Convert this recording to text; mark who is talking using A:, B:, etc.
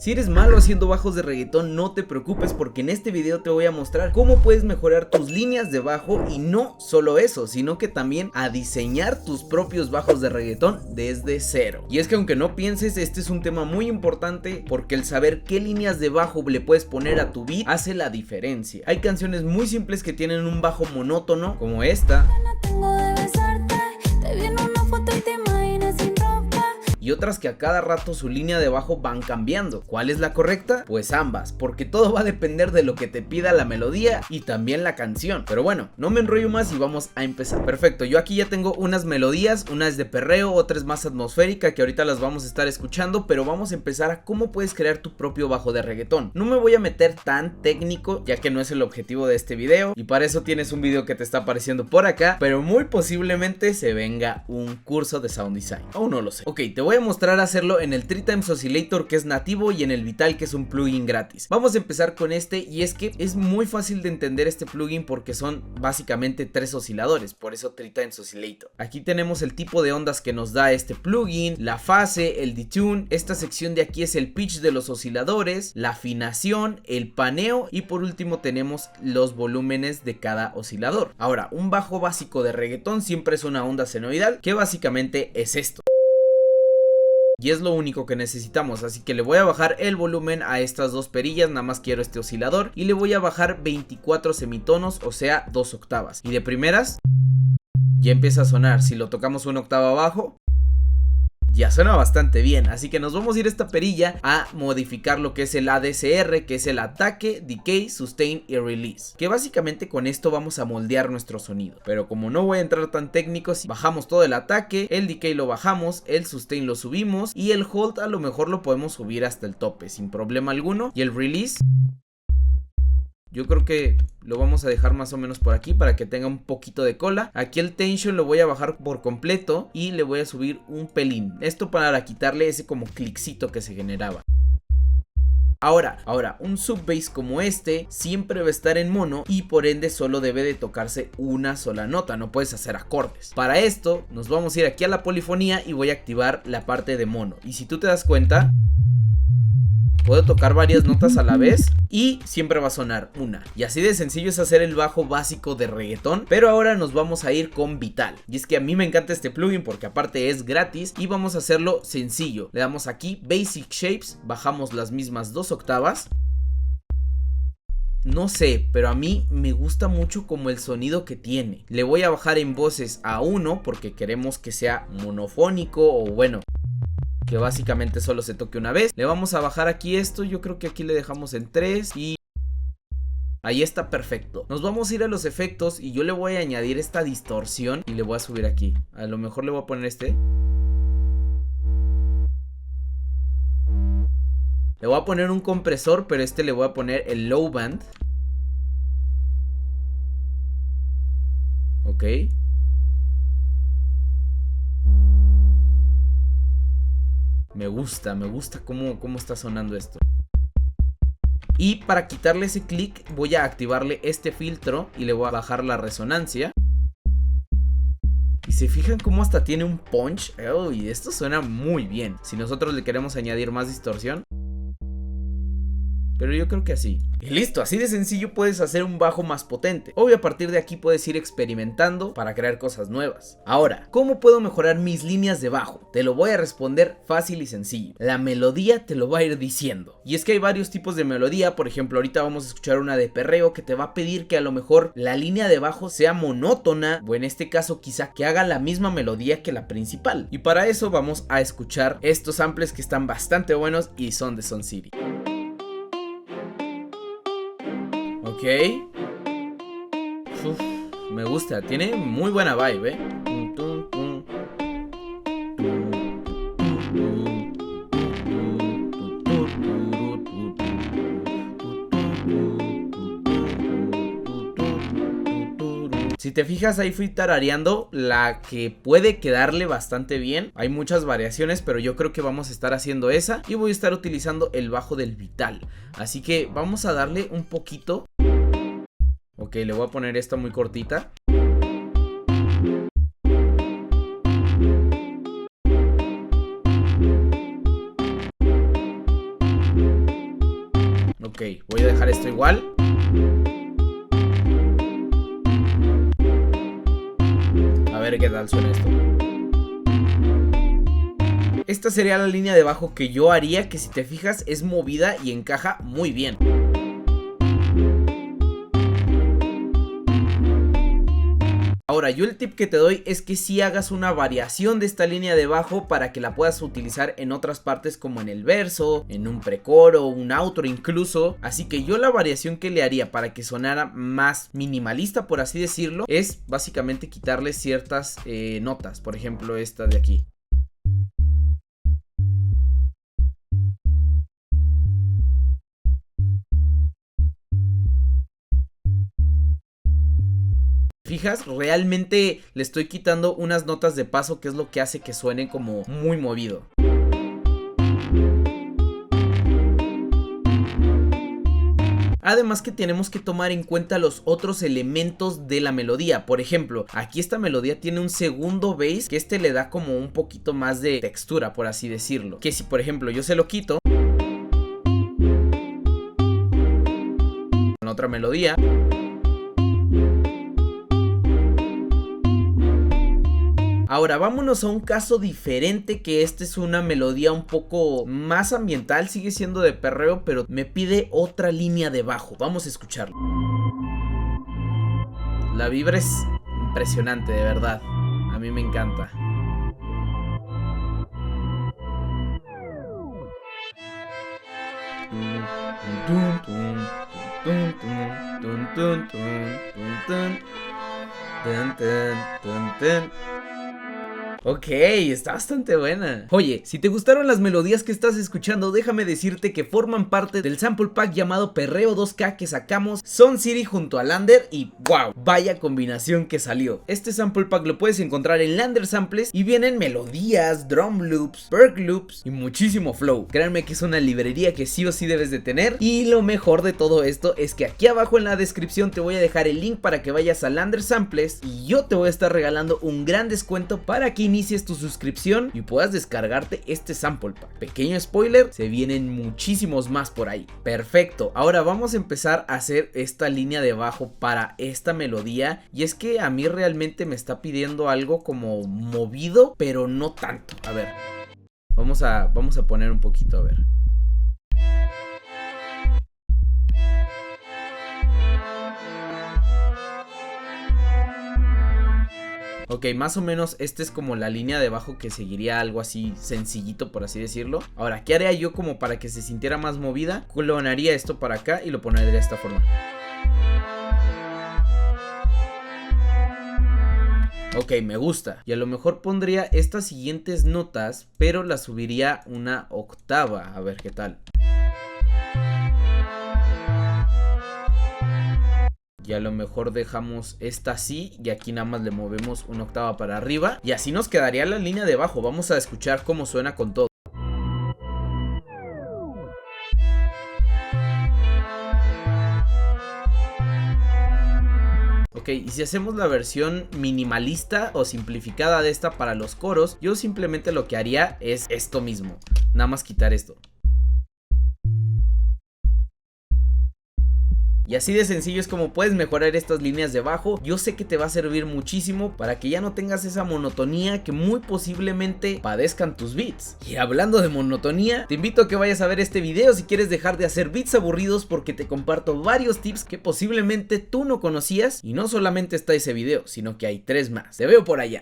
A: Si eres malo haciendo bajos de reggaetón, no te preocupes porque en este video te voy a mostrar cómo puedes mejorar tus líneas de bajo y no solo eso, sino que también a diseñar tus propios bajos de reggaetón desde cero. Y es que aunque no pienses, este es un tema muy importante porque el saber qué líneas de bajo le puedes poner a tu beat hace la diferencia. Hay canciones muy simples que tienen un bajo monótono como esta. Y otras que a cada rato su línea de bajo van cambiando. ¿Cuál es la correcta? Pues ambas, porque todo va a depender de lo que te pida la melodía y también la canción. Pero bueno, no me enrollo más y vamos a empezar. Perfecto, yo aquí ya tengo unas melodías, una es de perreo, otra es más atmosférica que ahorita las vamos a estar escuchando, pero vamos a empezar a cómo puedes crear tu propio bajo de reggaetón. No me voy a meter tan técnico, ya que no es el objetivo de este video, y para eso tienes un video que te está apareciendo por acá, pero muy posiblemente se venga un curso de sound design, aún no lo sé. Ok, te voy a mostrar a hacerlo en el 3Times Oscillator, que es nativo, y en el Vital, que es un plugin gratis. Vamos a empezar con este, y es que es muy fácil de entender este plugin porque son básicamente 3 osciladores, por eso 3Times Oscillator. Aquí tenemos el tipo de ondas que nos da este plugin, la fase, el detune, esta sección de aquí es el pitch de los osciladores, la afinación, el paneo y por último tenemos los volúmenes de cada oscilador. Ahora, un bajo básico de reggaetón siempre es una onda senoidal, que básicamente es esto. Y es lo único que necesitamos, así que le voy a bajar el volumen a estas dos perillas, nada más quiero este oscilador, y le voy a bajar 24 semitonos, o sea 2 octavas. Y de primeras ya empieza a sonar. Si lo tocamos una octava abajo, ya suena bastante bien, así que nos vamos a ir a esta perilla a modificar lo que es el ADCR, que es el ataque, decay, sustain y release, que básicamente con esto vamos a moldear nuestro sonido. Pero como no voy a entrar tan técnico, si bajamos todo el ataque, el decay lo bajamos, el sustain lo subimos y el hold a lo mejor lo podemos subir hasta el tope sin problema alguno, y el release yo creo que lo vamos a dejar más o menos por aquí para que tenga un poquito de cola. Aquí el tension lo voy a bajar por completo y le voy a subir un pelín. Esto para quitarle ese como cliccito que se generaba. Ahora, un sub-bass como este siempre va a estar en mono y por ende solo debe de tocarse una sola nota, no puedes hacer acordes. Para esto nos vamos a ir aquí a la polifonía y voy a activar la parte de mono. Y si tú te das cuenta, puedo tocar varias notas a la vez y siempre va a sonar una. Y así de sencillo es hacer el bajo básico de reggaetón. Pero ahora nos vamos a ir con Vital. Y es que a mí me encanta este plugin porque aparte es gratis y vamos a hacerlo sencillo. Le damos aquí Basic Shapes, bajamos las mismas 2 octavas. No sé, pero a mí me gusta mucho como el sonido que tiene. Le voy a bajar en voces a 1 porque queremos que sea monofónico o bueno, que básicamente solo se toque una vez. Le vamos a bajar aquí esto, yo creo que aquí le dejamos en 3 y ahí está perfecto. Nos vamos a ir a los efectos y yo le voy a añadir esta distorsión y le voy a subir aquí. A lo mejor le voy a poner este. Le voy a poner un compresor, pero este le voy a poner el low band. Ok. Me gusta cómo está sonando esto. Y para quitarle ese clic voy a activarle este filtro y le voy a bajar la resonancia. Y se fijan cómo hasta tiene un punch. Uy, esto suena muy bien. Si nosotros le queremos añadir más distorsión, pero yo creo que así. Y listo, así de sencillo puedes hacer un bajo más potente. Obvio, a partir de aquí puedes ir experimentando para crear cosas nuevas. Ahora, ¿cómo puedo mejorar mis líneas de bajo? Te lo voy a responder fácil y sencillo. La melodía te lo va a ir diciendo. Y es que hay varios tipos de melodía. Por ejemplo, ahorita vamos a escuchar una de perreo que te va a pedir que a lo mejor la línea de bajo sea monótona, o en este caso quizá que haga la misma melodía que la principal. Y para eso vamos a escuchar estos samples que están bastante buenos y son de Sound City. Ok. Uf, me gusta, tiene muy buena vibe, Si te fijas, ahí fui tarareando la que puede quedarle bastante bien. Hay muchas variaciones, pero yo creo que vamos a estar haciendo esa. Y voy a estar utilizando el bajo del Vital. Así que vamos a darle un poquito. Ok, le voy a poner esta muy cortita. Ok, voy a dejar esto igual. A ver qué tal suena esto. Esta sería la línea de bajo que yo haría, que si te fijas es movida y encaja muy bien. Ahora, yo el tip que te doy es que si hagas una variación de esta línea de bajo para que la puedas utilizar en otras partes, como en el verso, en un precoro, un outro incluso. Así que yo la variación que le haría para que sonara más minimalista, por así decirlo, es básicamente quitarle ciertas notas. Por ejemplo, esta de aquí. ¿Fijas? Realmente le estoy quitando unas notas de paso, que es lo que hace que suene como muy movido. Además que tenemos que tomar en cuenta los otros elementos de la melodía. Por ejemplo, aquí esta melodía tiene un segundo bass, que este le da como un poquito más de textura, por así decirlo. Que si por ejemplo yo se lo quito con otra melodía, ahora vámonos a un caso diferente, que este es una melodía un poco más ambiental, sigue siendo de perreo, pero me pide otra línea de bajo. Vamos a escucharlo. La vibra es impresionante, de verdad. A mí me encanta. Ok, está bastante buena. Oye, si te gustaron las melodías que estás escuchando, déjame decirte que forman parte del sample pack llamado Perreo 2K que sacamos Sound City junto a Lander, y wow, vaya combinación que salió. Este sample pack lo puedes encontrar en Lander Samples y vienen melodías, drum loops, perk loops y muchísimo flow. Créanme que es una librería que sí o sí debes de tener, y lo mejor de todo esto es que aquí abajo en la descripción te voy a dejar el link para que vayas a Lander Samples y yo te voy a estar regalando un gran descuento para que inicies tu suscripción y puedas descargarte este sample pack. Pequeño spoiler, se vienen muchísimos más por ahí. Perfecto, ahora vamos a empezar a hacer esta línea de bajo para esta melodía, y es que a mí realmente me está pidiendo algo como movido, pero no tanto. A ver, vamos a poner un poquito, a ver. Ok, más o menos esta es como la línea de bajo que seguiría algo así sencillito, por así decirlo. Ahora, ¿qué haría yo como para que se sintiera más movida? Clonaría esto para acá y lo pondría de esta forma. Ok, me gusta. Y a lo mejor pondría estas siguientes notas, pero las subiría una octava. A ver qué tal. Y a lo mejor dejamos esta así, y aquí nada más le movemos una octava para arriba, y así nos quedaría la línea de bajo. Vamos a escuchar cómo suena con todo. Ok, y si hacemos la versión minimalista o simplificada de esta para los coros, yo simplemente lo que haría es esto mismo, nada más quitar esto. Y así de sencillo es como puedes mejorar estas líneas de bajo. Yo sé que te va a servir muchísimo para que ya no tengas esa monotonía que muy posiblemente padezcan tus beats. Y hablando de monotonía, te invito a que vayas a ver este video si quieres dejar de hacer beats aburridos, porque te comparto varios tips que posiblemente tú no conocías. Y no solamente está ese video, sino que hay 3 más. Te veo por allá.